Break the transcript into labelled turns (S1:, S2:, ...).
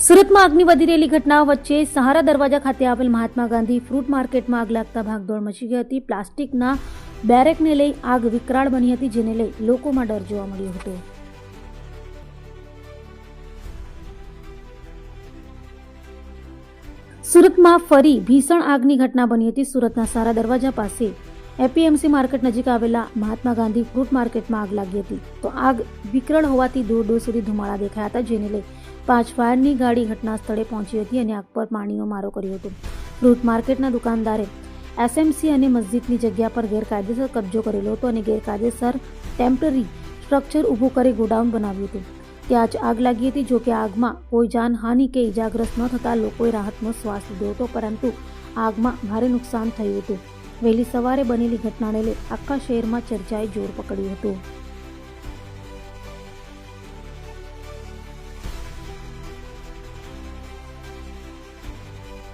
S1: સુરતમાં આગની વધી રહેલી ઘટનાઓ વચ્ચે સહારા દરવાજા ખાતે આવેલ મહાત્મા ગાંધી ફ્રૂટ માર્કેટમાં આગ લાગતા ભાગદોડ મચી ગઈ હતી। પ્લાસ્ટિકના બેરેકને લઈ આગ વિકરાળ બની હતી, જેને લઈ લોકોમાં ડર જોવા મળ્યો હતો। સુરતમાં ફરી ભીષણ આગની ઘટના બની હતી। સુરતના સહારા દરવાજા પાસે એપીએમસી માર્કેટ નજીક આવેલા મહાત્મા ગાંધી ફ્રૂટ માર્કેટમાં આગ લાગી હતી। તો આગ વિકરાળ હોવાથી દૂર દૂર સુધી ધુમાડા દેખાયા હતા, જેને લઈ 5 ફાયરની ગાડી ઘટના સ્થળે પહોંચી હતી અને આગ પર પાણીનો મારો કર્યો હતો। ફ્રૂટ માર્કેટના દુકાનદારે એસએમસી અને મસ્જિદની જગ્યા પર ગેરકાયદેસર કબજો કરેલો હતો અને ગેરકાયદેસર ટેમ્પરરી સ્ટ્રક્ચર ઊભું કરી ગોડાઉન બનાવ્યું હતું। ત્યાં જ આગ લાગી હતી। જો કે આગમાં કોઈ જાનહાનિ કે ઇજાગ્રસ્ત ન થતાં લોકોએ રાહતનો શ્વાસ લીધો હતો, પરંતુ આગમાં ભારે નુકસાન થયું હતું। વહેલી સવારે બનેલી ઘટનાને લઈ આખા શહેરમાં ચર્ચાએ જોર પકડ્યું હતું।